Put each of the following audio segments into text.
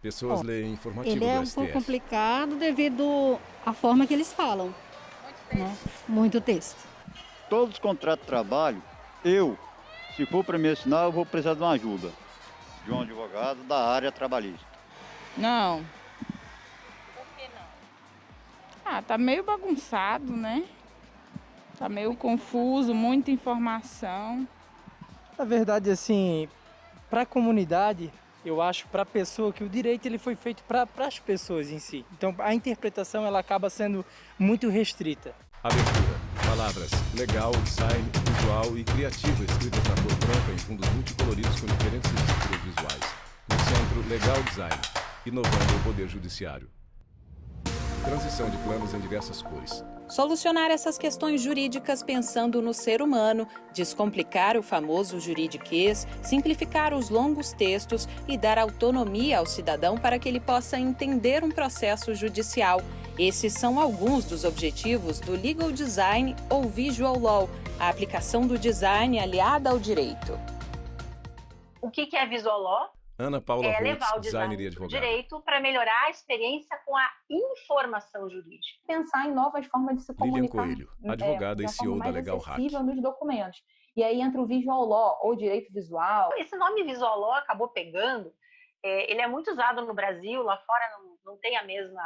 Pessoas leem informativo Ele é do um pouco STF. complicado devido à forma que eles falam, né? Muito texto. Todos os contratos de trabalho, se for para me assinar, eu vou precisar de uma ajuda de um advogado da área trabalhista. Não. Por que não? Tá meio bagunçado, né? Tá meio confuso, muita informação. Na verdade, assim, para a comunidade, eu acho para a pessoa que o direito ele foi feito para as pessoas em si. Então, a interpretação ela acaba sendo muito restrita. Abertura. Palavras legal, design, visual e criativo escritas na cor branca em fundos multicoloridos com diferentes estruturas visuais. No centro, legal design, inovando o poder judiciário. Transição de planos em diversas cores. Solucionar essas questões jurídicas pensando no ser humano, descomplicar o famoso juridiquês, simplificar os longos textos e dar autonomia ao cidadão para que ele possa entender um processo judicial. Esses são alguns dos objetivos do Legal Design ou Visual Law, a aplicação do design aliada ao direito. O que é Visual Law? Ana Paula É levar o Holtz, designer e design do advogada. direito para melhorar a experiência com a informação jurídica. Pensar em novas formas de se Lilian comunicar. Coelho, advogada de e uma forma CEO da mais Legal Hack. acessível nos documentos. E aí entra o Visual Law, ou direito visual. Esse nome Visual Law acabou pegando, ele é muito usado no Brasil, lá fora não tem a mesma,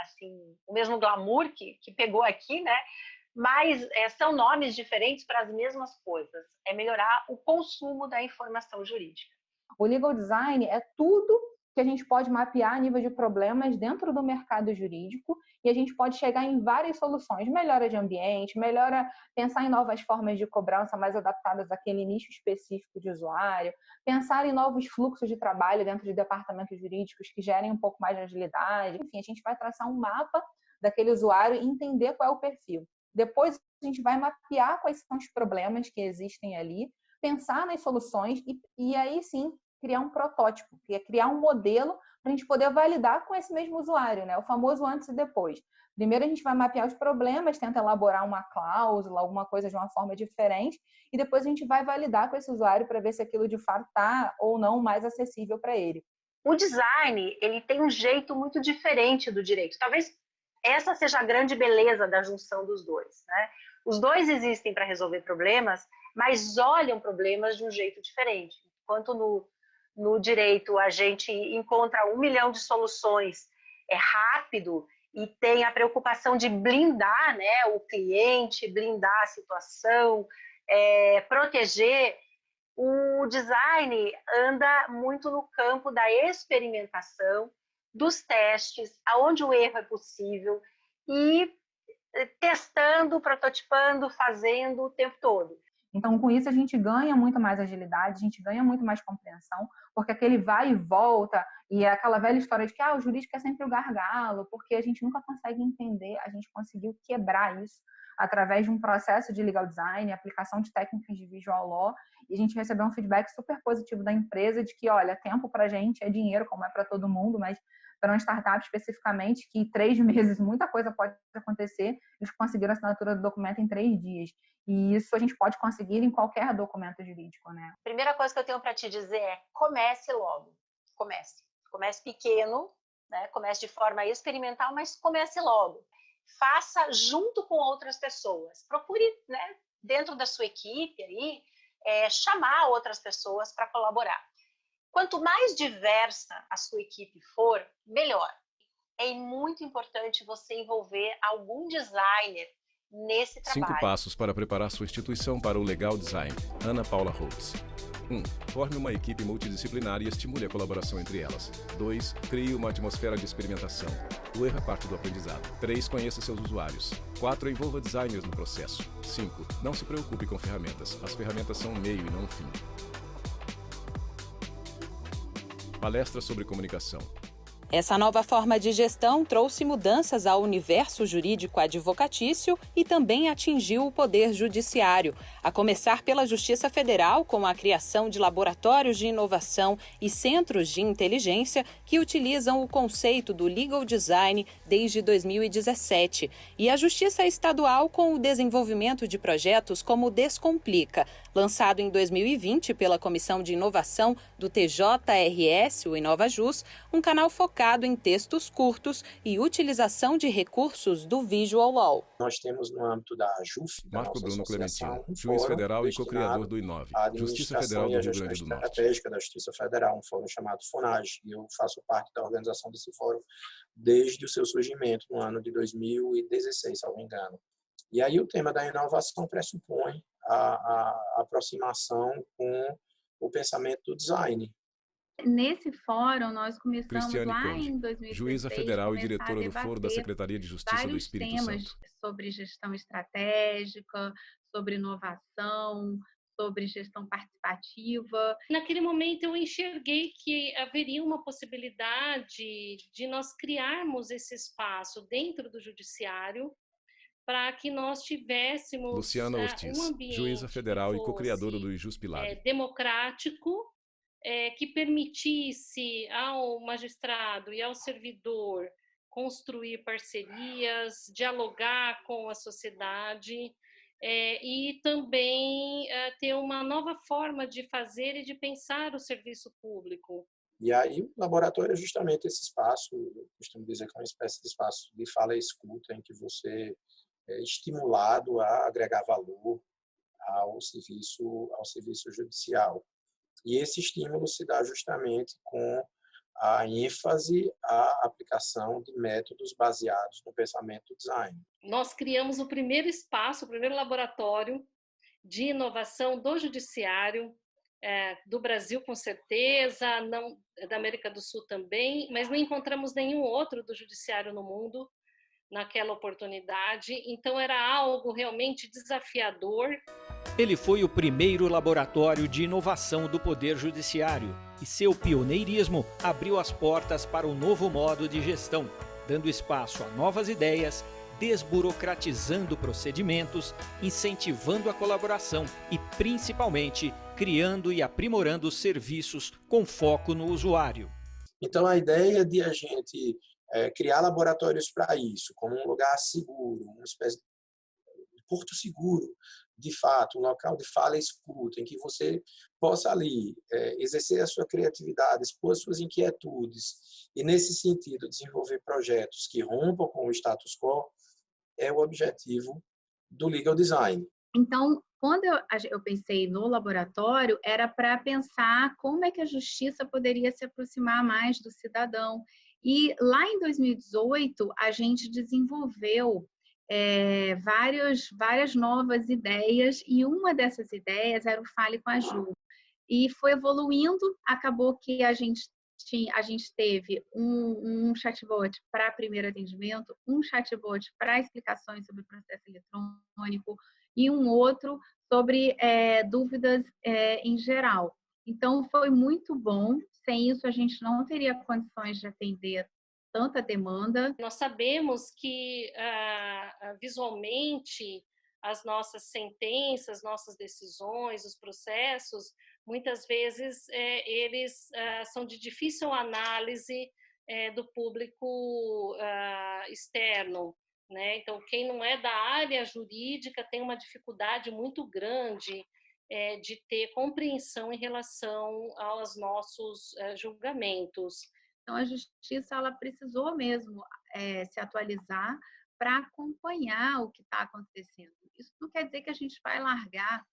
assim, o mesmo glamour que pegou aqui, né? Mas são nomes diferentes para as mesmas coisas. É melhorar o consumo da informação jurídica. O legal design é tudo que a gente pode mapear a nível de problemas dentro do mercado jurídico e a gente pode chegar em várias soluções. Melhora de ambiente, melhora pensar em novas formas de cobrança mais adaptadas àquele nicho específico de usuário, pensar em novos fluxos de trabalho dentro de departamentos jurídicos que gerem um pouco mais de agilidade. Enfim, a gente vai traçar um mapa daquele usuário e entender qual é o perfil. Depois a gente vai mapear quais são os problemas que existem ali, pensar nas soluções e aí sim criar um protótipo, criar um modelo para a gente poder validar com esse mesmo usuário, né? O famoso antes e depois. Primeiro a gente vai mapear os problemas, tenta elaborar uma cláusula, alguma coisa de uma forma diferente, e depois a gente vai validar com esse usuário para ver se aquilo de fato está ou não mais acessível para ele. O design, ele tem um jeito muito diferente do direito. Talvez essa seja a grande beleza da junção dos dois, né? Os dois existem para resolver problemas, mas olham problemas de um jeito diferente. Enquanto no direito a gente encontra 1 milhão de soluções, é rápido e tem a preocupação de blindar, né, o cliente, blindar a situação, proteger. O design anda muito no campo da experimentação, dos testes, aonde o erro é possível e testando, prototipando, fazendo o tempo todo. Então, com isso, a gente ganha muito mais agilidade, a gente ganha muito mais compreensão, porque aquele vai e volta, e é aquela velha história de que o jurídico é sempre o gargalo, porque a gente nunca consegue entender, a gente conseguiu quebrar isso através de um processo de legal design, aplicação de técnicas de visual law, e a gente recebeu um feedback super positivo da empresa de que, olha, tempo para a gente é dinheiro, como é para todo mundo, mas para uma startup especificamente, que em 3 meses muita coisa pode acontecer, eles conseguiram a assinatura do documento em 3 dias. E isso a gente pode conseguir em qualquer documento jurídico, né? Primeira coisa que eu tenho para te dizer é comece logo. Comece pequeno, né? Comece de forma experimental, mas comece logo. Faça junto com outras pessoas. Procure, né, dentro da sua equipe aí, chamar outras pessoas para colaborar. Quanto mais diversa a sua equipe for, melhor. É muito importante você envolver algum designer nesse trabalho. 5 passos para preparar sua instituição para o legal design. Ana Paula Holtz. 1. Forme uma equipe multidisciplinar e estimule a colaboração entre elas. 2. Crie uma atmosfera de experimentação. O erro é parte do aprendizado. 3. Conheça seus usuários. 4. Envolva designers no processo. 5. Não se preocupe com ferramentas. As ferramentas são um meio e não um fim. Palestra sobre comunicação. Essa nova forma de gestão trouxe mudanças ao universo jurídico advocatício e também atingiu o poder judiciário, a começar pela Justiça Federal, com a criação de laboratórios de inovação e centros de inteligência que utilizam o conceito do legal design desde 2017, e a Justiça Estadual com o desenvolvimento de projetos como o Descomplica, lançado em 2020 pela Comissão de Inovação do TJRS, o InovaJus, um canal focado em textos curtos e utilização de recursos do Visual Law. Nós temos no âmbito da JUF, da Marco nossa Bruno associação, Clementino, juiz federal e co-criador do I9, Justiça Federal do Rio Grande do Norte. Estratégica da Justiça Federal, um fórum chamado FONAGE, e eu faço parte da organização desse fórum desde o seu surgimento no ano de 2016, se não me engano. E aí o tema da inovação pressupõe a aproximação com o pensamento do design. Nesse fórum, nós começamos Cristiane lá Conde, em 2016, juíza federal e diretora do Foro da Secretaria de Justiça do Espírito temas Santo. sobre gestão estratégica, sobre inovação, sobre gestão participativa. Naquele momento eu enxerguei que haveria uma possibilidade de nós criarmos esse espaço dentro do judiciário para que nós tivéssemos Luciana Ortiz, um ambiente juíza federal e co-criadora do IJuSPilab. Democrático, que permitisse ao magistrado e ao servidor construir parcerias, dialogar com a sociedade e também ter uma nova forma de fazer e de pensar o serviço público. E aí o laboratório é justamente esse espaço, eu costumo dizer que é uma espécie de espaço de fala e escuta, em que você é estimulado a agregar valor ao serviço judicial. E esse estímulo se dá justamente com a ênfase à aplicação de métodos baseados no pensamento design. Nós criamos o primeiro espaço, o primeiro laboratório de inovação do judiciário, do Brasil com certeza, não, da América do Sul também, mas não encontramos nenhum outro do judiciário no mundo naquela oportunidade, então era algo realmente desafiador. Ele foi o primeiro laboratório de inovação do Poder Judiciário e seu pioneirismo abriu as portas para um novo modo de gestão, dando espaço a novas ideias, desburocratizando procedimentos, incentivando a colaboração e, principalmente, criando e aprimorando serviços com foco no usuário. Então, a ideia de a gente criar laboratórios para isso, como um lugar seguro, uma espécie de porto seguro, de fato, um local de fala e escuta, em que você possa ali exercer a sua criatividade, expor as suas inquietudes e, nesse sentido, desenvolver projetos que rompam com o status quo, é o objetivo do legal design. Então, quando eu pensei no laboratório, era para pensar como é que a justiça poderia se aproximar mais do cidadão. E lá em 2018, a gente desenvolveu várias novas ideias, e uma dessas ideias era o Fale com a Ju. E foi evoluindo, acabou que a gente teve um chatbot para primeiro atendimento, um chatbot para explicações sobre o processo eletrônico e um outro sobre dúvidas em geral. Então, foi muito bom. Sem isso, a gente não teria condições de atender tanta demanda. Nós sabemos que visualmente as nossas sentenças, nossas decisões, os processos, muitas vezes eles são de difícil análise do público externo, né? Então, quem não é da área jurídica tem uma dificuldade muito grande de ter compreensão em relação aos nossos julgamentos. Então, a justiça ela precisou mesmo se atualizar para acompanhar o que está acontecendo. Isso não quer dizer que a gente vai largar,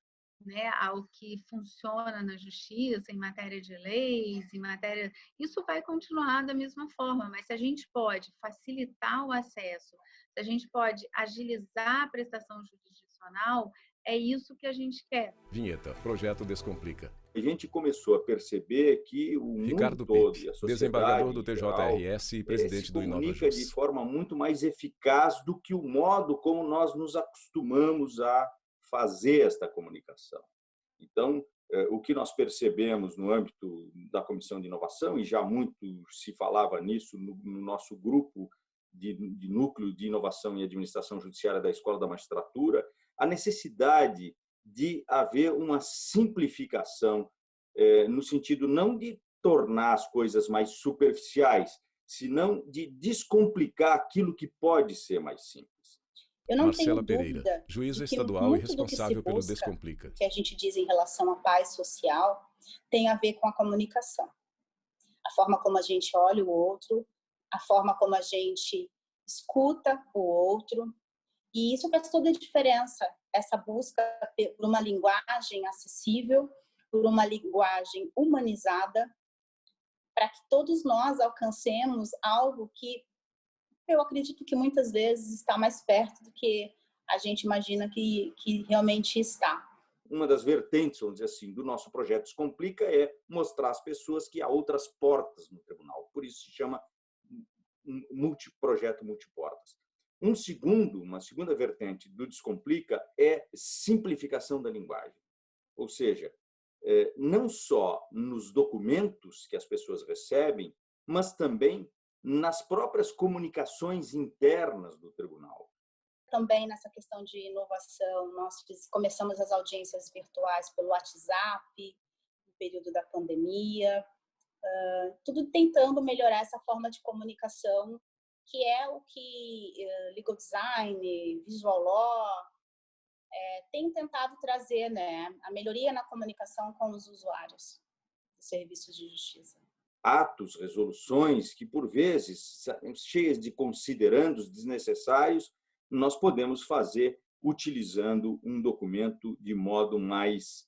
né, ao que funciona na justiça, em matéria de leis, isso vai continuar da mesma forma, mas se a gente pode facilitar o acesso, se a gente pode agilizar a prestação jurisdicional, é isso que a gente quer. Vinheta, Projeto Descomplica. A gente começou a perceber que o Ricardo mundo todo Pipe, e a sociedade desembargador do TJRS e presidente se do comunica InovaJus. de forma muito mais eficaz do que o modo como nós nos acostumamos a fazer esta comunicação. Então, o que nós percebemos no âmbito da Comissão de Inovação, e já muito se falava nisso no nosso grupo de Núcleo de Inovação e Administração Judiciária da Escola da Magistratura, a necessidade de haver uma simplificação, no sentido não de tornar as coisas mais superficiais, senão de descomplicar aquilo que pode ser mais simples. Eu não Marcela tenho Pereira, dúvida juíza de que estadual e muito do que se responsável pelo busca, Descomplica. que a gente diz em relação à paz social, tem a ver com a comunicação. A forma como a gente olha o outro, a forma como a gente escuta o outro, e isso faz toda a diferença, essa busca por uma linguagem acessível, por uma linguagem humanizada, para que todos nós alcancemos algo que eu acredito que muitas vezes está mais perto do que a gente imagina que realmente está. Uma das vertentes, vamos dizer assim, do nosso projeto Descomplica é mostrar às pessoas que há outras portas no tribunal. Por isso se chama projeto multiportas. Uma segunda vertente do Descomplica é simplificação da linguagem. Ou seja, não só nos documentos que as pessoas recebem, mas também nas próprias comunicações internas do tribunal. Também nessa questão de inovação, nós começamos as audiências virtuais pelo WhatsApp, no período da pandemia, tudo tentando melhorar essa forma de comunicação, que é o que Legal Design, Visual Law, tem tentado trazer, né, a melhoria na comunicação com os usuários dos serviços de justiça. Atos, resoluções que, por vezes, cheias de considerandos desnecessários, nós podemos fazer utilizando um documento de modo mais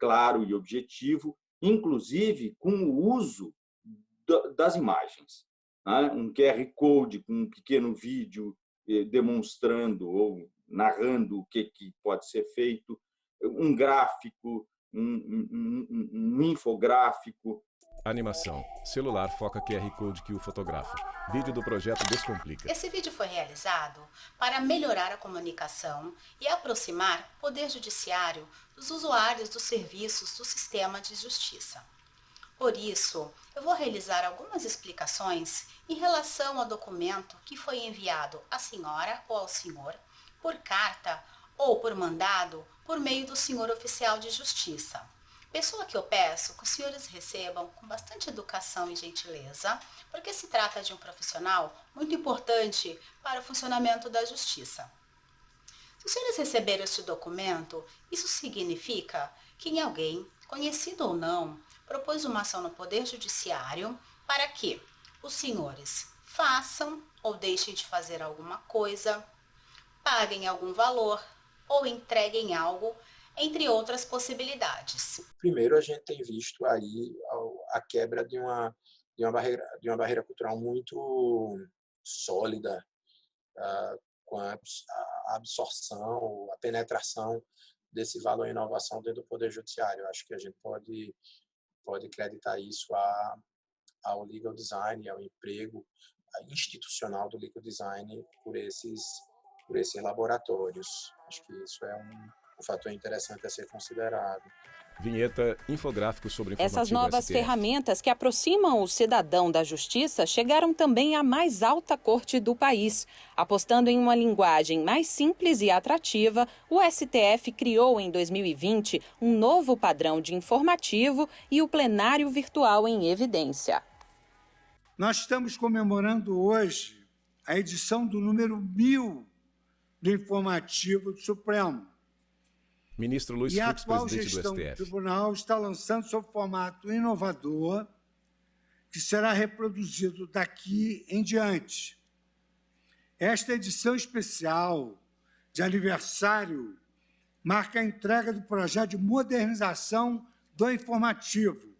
claro e objetivo, inclusive com o uso das imagens. Um QR Code com um pequeno vídeo demonstrando ou narrando o que pode ser feito, um gráfico, um infográfico. Animação. Celular foca QR Code que o fotografa. Vídeo do projeto Descomplica. Esse vídeo foi realizado para melhorar a comunicação e aproximar o Poder Judiciário dos usuários dos serviços do sistema de justiça. Por isso, eu vou realizar algumas explicações em relação ao documento que foi enviado à senhora ou ao senhor por carta ou por mandado por meio do senhor oficial de justiça. Pessoa que eu peço que os senhores recebam com bastante educação e gentileza, porque se trata de um profissional muito importante para o funcionamento da justiça. Se os senhores receberam este documento, isso significa que alguém, conhecido ou não, propôs uma ação no Poder Judiciário para que os senhores façam ou deixem de fazer alguma coisa, paguem algum valor ou entreguem algo, entre outras possibilidades. Primeiro, a gente tem visto aí a quebra de uma barreira cultural muito sólida, com a absorção, a penetração desse valor e inovação dentro do Poder Judiciário. Eu acho que a gente pode acreditar isso ao legal design, ao emprego institucional do legal design por esses laboratórios. Acho que isso é um fator interessante a ser considerado. Vinheta infográfico sobre informativo Essas novas STF. ferramentas que aproximam o cidadão da justiça chegaram também à mais alta corte do país. Apostando em uma linguagem mais simples e atrativa, o STF criou em 2020 um novo padrão de informativo e o plenário virtual em evidência. Nós estamos comemorando hoje a edição do número 1000 do Informativo do Supremo. Ministro Luiz E a Fux, atual presidente do gestão do STF. tribunal está lançando seu formato inovador, que será reproduzido daqui em diante. Esta edição especial de aniversário marca a entrega do projeto de modernização do informativo,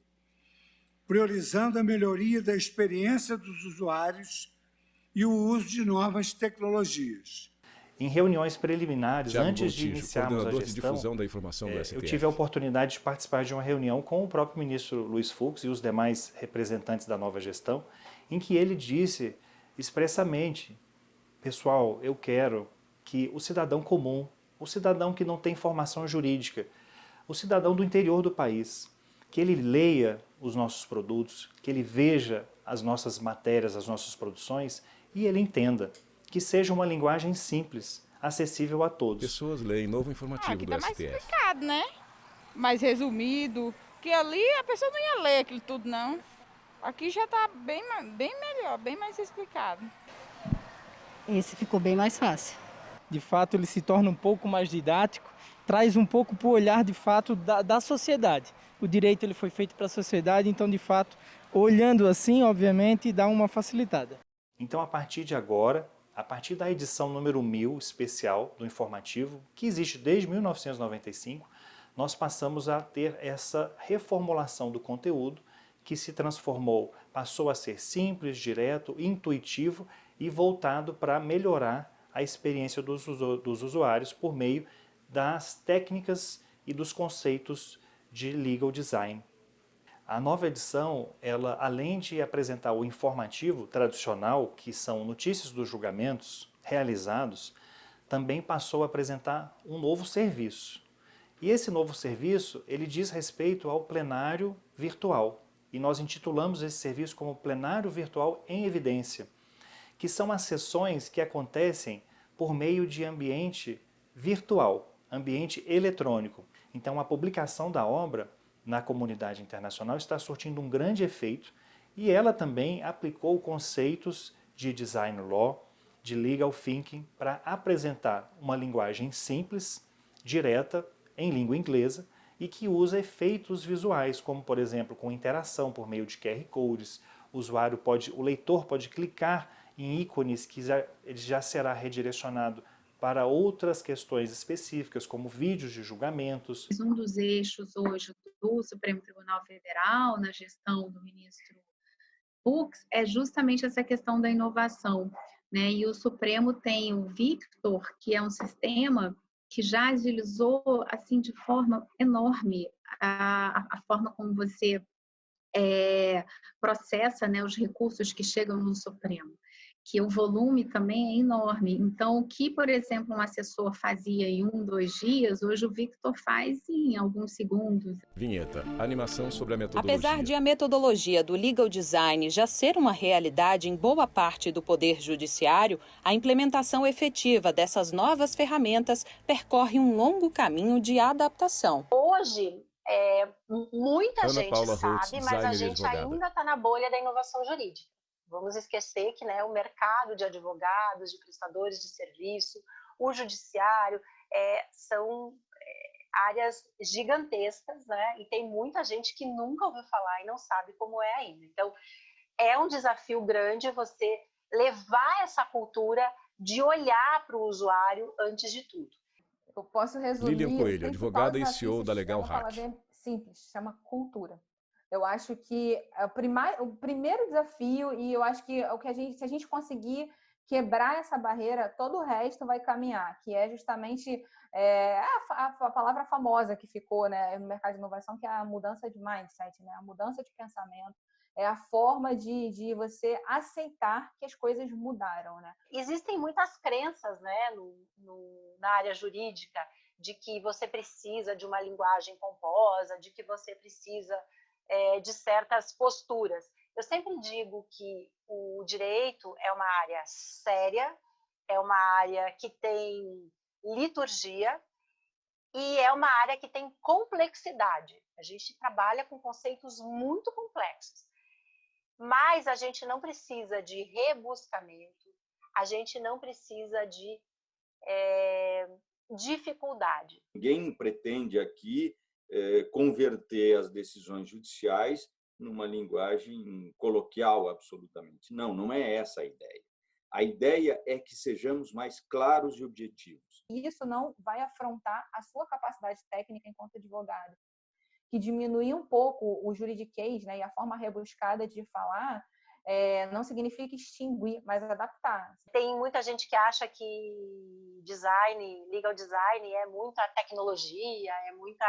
priorizando a melhoria da experiência dos usuários e o uso de novas tecnologias. Em reuniões preliminares, Thiago antes de Gontijo, iniciarmos a coordenador de gestão, difusão da informação do STF. eu tive a oportunidade de participar de uma reunião com o próprio ministro Luiz Fux e os demais representantes da nova gestão, em que ele disse expressamente: pessoal, eu quero que o cidadão comum, o cidadão que não tem formação jurídica, o cidadão do interior do país, que ele leia os nossos produtos, que ele veja as nossas matérias, as nossas produções e ele entenda, que seja uma linguagem simples, acessível a todos. Pessoas leem novo informativo Aqui do tá mais STF. explicado, né? Mais resumido, que ali a pessoa não ia ler aquilo tudo, não. Aqui já tá bem melhor, bem mais explicado. Esse ficou bem mais fácil. De fato, ele se torna um pouco mais didático, traz um pouco para o olhar, de fato, da sociedade. O direito ele foi feito para a sociedade, então, de fato, olhando assim, obviamente, dá uma facilitada. Então, a partir de agora, a partir da edição número 1000 especial do informativo, que existe desde 1995, nós passamos a ter essa reformulação do conteúdo que se transformou, passou a ser simples, direto, intuitivo e voltado para melhorar a experiência dos usuários por meio das técnicas e dos conceitos de legal design. A nova edição, ela, além de apresentar o informativo tradicional, que são notícias dos julgamentos realizados, também passou a apresentar um novo serviço. E esse novo serviço, ele diz respeito ao plenário virtual. E nós intitulamos esse serviço como Plenário Virtual em Evidência, que são as sessões que acontecem por meio de ambiente virtual, ambiente eletrônico. Então, a publicação da obra na comunidade internacional está surtindo um grande efeito e ela também aplicou conceitos de design law, de legal thinking, para apresentar uma linguagem simples, direta, em língua inglesa, e que usa efeitos visuais, como, por exemplo, com interação por meio de QR Codes. O leitor pode clicar em ícones que ele já será redirecionado para outras questões específicas, como vídeos de julgamentos. Um dos eixos hoje do Supremo Tribunal Federal, na gestão do ministro Fux, é justamente essa questão da inovação, né? E o Supremo tem o Victor, que é um sistema que já agilizou assim, de forma enorme a forma como você processa, né, os recursos que chegam no Supremo, que o volume também é enorme. Então, o que, por exemplo, um assessor fazia em 1, 2 dias, hoje o Victor faz em alguns segundos. Vinheta. Animação sobre a metodologia. Apesar de a metodologia do legal design já ser uma realidade em boa parte do Poder Judiciário, a implementação efetiva dessas novas ferramentas percorre um longo caminho de adaptação. Hoje, muita Ana gente Paula sabe, Holtz, mas designer a e gente advogada. ainda está na bolha da inovação jurídica. Vamos esquecer que, né, o mercado de advogados, de prestadores de serviço, o judiciário, são áreas gigantescas, né? E tem muita gente que nunca ouviu falar e não sabe como é ainda. Então, é um desafio grande você levar essa cultura de olhar para o usuário antes de tudo. Eu posso resumir. Lilian Coelho, advogada e CEO da Legal Hack. Simples, chama cultura. Eu acho que o primeiro desafio, e eu acho que se a gente conseguir quebrar essa barreira, todo o resto vai caminhar, que é justamente a palavra famosa que ficou, né, no mercado de inovação, que é a mudança de mindset, né, a mudança de pensamento, é a forma de você aceitar que as coisas mudaram, né? Existem muitas crenças, né, na área jurídica, de que você precisa de uma linguagem pomposa, de que você precisa de certas posturas. Eu sempre digo que o direito é uma área séria, é uma área que tem liturgia e é uma área que tem complexidade. A gente trabalha com conceitos muito complexos, mas a gente não precisa de rebuscamento, a gente não precisa de dificuldade. Ninguém pretende aqui converter as decisões judiciais numa linguagem coloquial, absolutamente. Não, não é essa a ideia. A ideia é que sejamos mais claros e objetivos. Isso não vai afrontar a sua capacidade técnica enquanto advogado. Que diminuir um pouco o juridiquês, né, e a forma rebuscada de falar não significa extinguir, mas adaptar. Tem muita gente que acha que legal design é muita tecnologia, é muita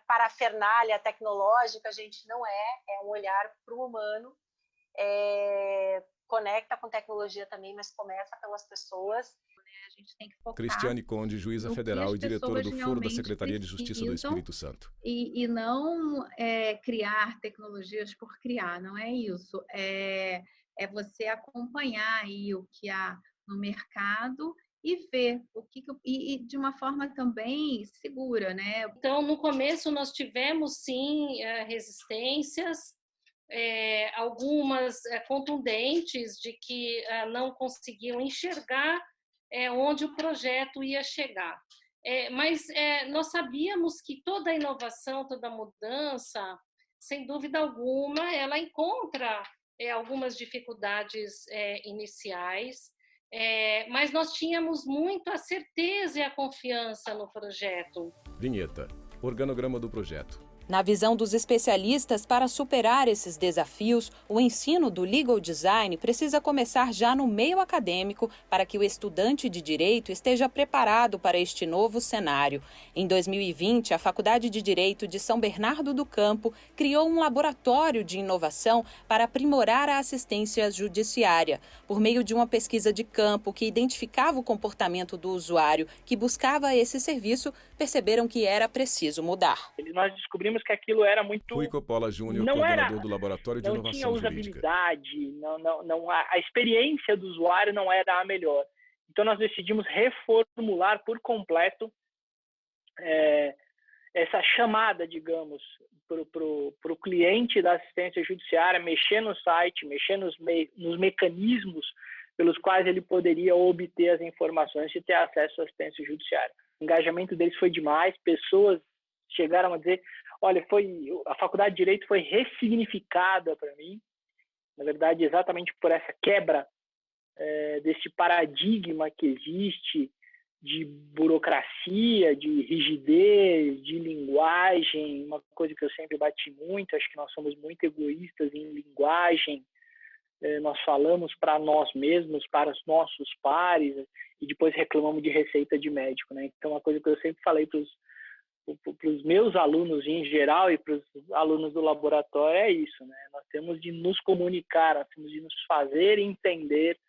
parafernália tecnológica. A gente não é um olhar para o humano, conecta com tecnologia também, mas começa pelas pessoas. né? A gente tem que focar Cristiane Conde, juíza no que federal as e diretora do pessoas Foro da realmente Secretaria de Justiça do precisam Espírito Santo. e não criar tecnologias por criar, não é isso. É você acompanhar aí o que há no mercado e ver e de uma forma também segura, né? Então, no começo, nós tivemos, sim, resistências, algumas contundentes, de que não conseguiam enxergar onde o projeto ia chegar. Mas nós sabíamos que toda inovação, toda mudança, sem dúvida alguma, ela encontra algumas dificuldades iniciais, mas nós tínhamos muito a certeza e a confiança no projeto. Vinheta. Organograma do projeto. Na visão dos especialistas, para superar esses desafios, o ensino do legal design precisa começar já no meio acadêmico para que o estudante de direito esteja preparado para este novo cenário. Em 2020, a Faculdade de Direito de São Bernardo do Campo criou um laboratório de inovação para aprimorar a assistência judiciária. Por meio de uma pesquisa de campo que identificava o comportamento do usuário que buscava esse serviço, perceberam que era preciso mudar. Nós descobrimos que aquilo era muito... Rui Coppola Júnior, coordenador do Laboratório de Inovação Jurídica. Não tinha usabilidade, a experiência do usuário não era a melhor. Então, nós decidimos reformular por completo essa chamada, digamos, para o cliente da assistência judiciária, mexer no site, mexer nos mecanismos pelos quais ele poderia obter as informações e ter acesso à assistência judiciária. O engajamento deles foi demais, pessoas chegaram a dizer, olha, a Faculdade de Direito foi ressignificada para mim, na verdade, exatamente por essa quebra desse paradigma que existe de burocracia, de rigidez, de linguagem, uma coisa que eu sempre bati muito, acho que nós somos muito egoístas em linguagem, nós falamos para nós mesmos, para os nossos pares, e depois reclamamos de receita de médico, né? Então, uma coisa que eu sempre falei para os meus alunos em geral e para os alunos do laboratório é isso, né? Nós temos de nos comunicar, nós temos de nos fazer entender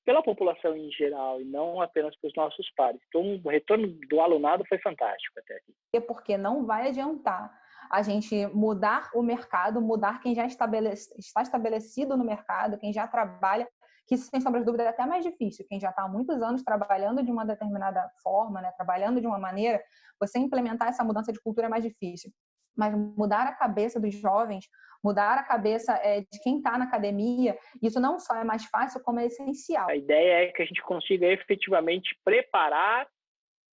pela população em geral e não apenas para os nossos pares. Então, o retorno do alunado foi fantástico até aqui. Porque não vai adiantar a gente mudar o mercado, mudar quem já está estabelecido no mercado, quem já trabalha, que isso, sem sombra de dúvida, é até mais difícil. Quem já está há muitos anos trabalhando de uma determinada forma, né, trabalhando de uma maneira, você implementar essa mudança de cultura é mais difícil. Mas mudar a cabeça dos jovens, mudar a cabeça de quem está na academia, isso não só é mais fácil, como é essencial. A ideia é que a gente consiga efetivamente preparar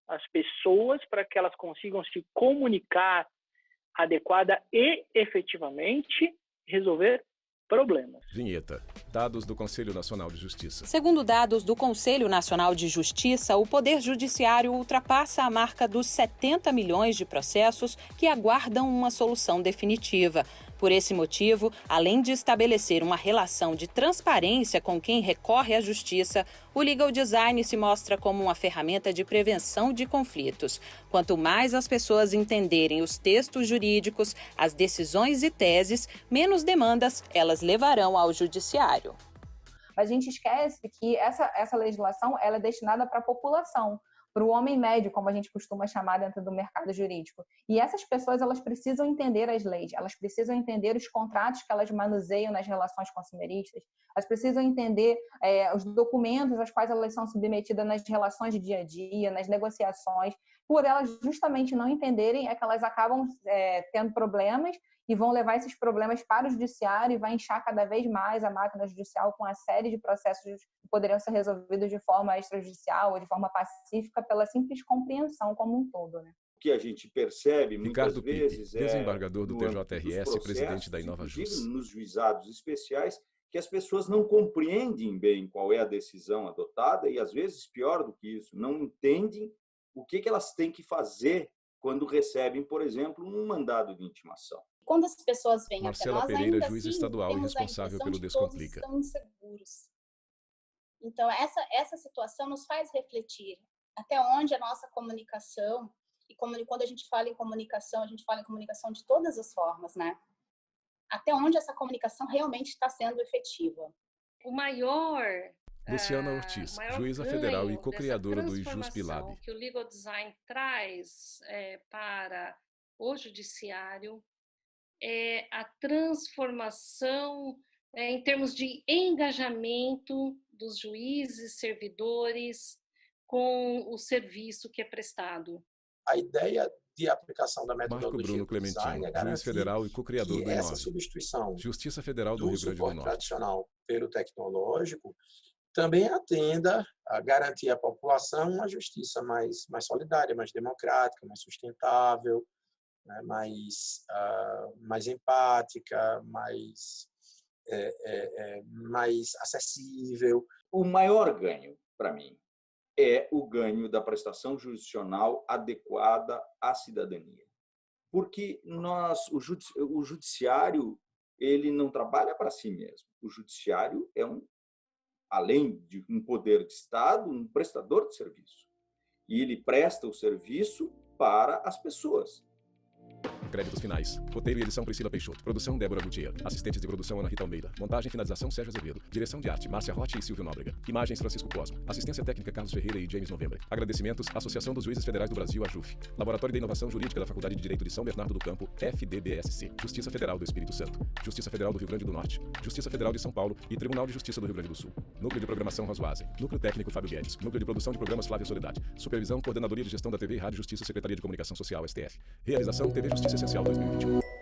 as pessoas para que elas consigam se comunicar adequada e efetivamente resolver problemas. Vinheta. Dados do Conselho Nacional de Justiça. Segundo dados do Conselho Nacional de Justiça, o Poder Judiciário ultrapassa a marca dos 70 milhões de processos que aguardam uma solução definitiva. Por esse motivo, além de estabelecer uma relação de transparência com quem recorre à justiça, o legal design se mostra como uma ferramenta de prevenção de conflitos. Quanto mais as pessoas entenderem os textos jurídicos, as decisões e teses, menos demandas elas levarão ao judiciário. A gente esquece que essa legislação ela é destinada para a população, para o homem médio, como a gente costuma chamar dentro do mercado jurídico. E essas pessoas, elas precisam entender as leis, elas precisam entender os contratos que elas manuseiam nas relações consumeristas, elas precisam entender os documentos aos quais elas são submetidas nas relações de dia a dia, nas negociações. Por elas justamente não entenderem, é que elas acabam tendo problemas e vão levar esses problemas para o judiciário e vai inchar cada vez mais a máquina judicial com a série de processos que poderiam ser resolvidos de forma extrajudicial ou de forma pacífica pela simples compreensão como um todo, né? O que a gente percebe muitas Ricardo vezes Pipe, desembargador do TJRS e presidente da InovaJus. Nos juizados especiais, que as pessoas não compreendem bem qual é a decisão adotada e, às vezes, pior do que isso, não entendem o que elas têm que fazer quando recebem, por exemplo, um mandado de intimação. Quando as pessoas vêm Marcela até nós, Pereira, ainda juiz assim, estadual e temos responsável a pelo impressão de que Descomplica. todos estão inseguros. Então, essa situação nos faz refletir até onde a nossa comunicação, e quando a gente fala em comunicação, a gente fala em comunicação de todas as formas, né? Até onde essa comunicação realmente está sendo efetiva. O maior Luciana Ortiz, maior juíza ganho federal e dessa co-criadora do IJUSP transformação Lab. que o legal design traz para o judiciário é a transformação em termos de engajamento dos juízes, servidores com o serviço que é prestado. A ideia de aplicação da Marco metodologia Bruno do design Clementino, é juiz garantir federal e co-criador que do essa Inove. substituição Justiça Federal do do Rio Grande do suporte Norte. tradicional pelo tecnológico também atenda a garantir à população uma justiça mais solidária, mais democrática, mais sustentável, né, mais empática, mais acessível. O maior ganho, para mim, é o ganho da prestação jurisdicional adequada à cidadania. Porque o judiciário ele não trabalha para si mesmo. O judiciário é além de um poder de Estado, um prestador de serviço. E ele presta o serviço para as pessoas. Créditos finais. Roteiro e edição Priscila Peixoto. Produção Débora Gutierrez. Assistentes de produção Ana Rita Almeida. Montagem e finalização Sérgio Azevedo. Direção de arte Márcia Rotti e Silvio Nóbrega. Imagens Francisco Cosmo. Assistência técnica Carlos Ferreira e James November. Agradecimentos Associação dos Juízes Federais do Brasil, AJUF. Laboratório de Inovação Jurídica da Faculdade de Direito de São Bernardo do Campo, FDBSC. Justiça Federal do Espírito Santo. Justiça Federal do Rio Grande do Norte. Justiça Federal de São Paulo e Tribunal de Justiça do Rio Grande do Sul. Núcleo de Programação Roswazen. Núcleo Técnico Fábio Guedes. Núcleo de Produção de Programas Flávia Soledade. Supervisão Coordenadoria de Gestão da TV e Rádio Justiça Secretaria de Comunicação Social, STF. Realização TV Justiça Essencial 2021.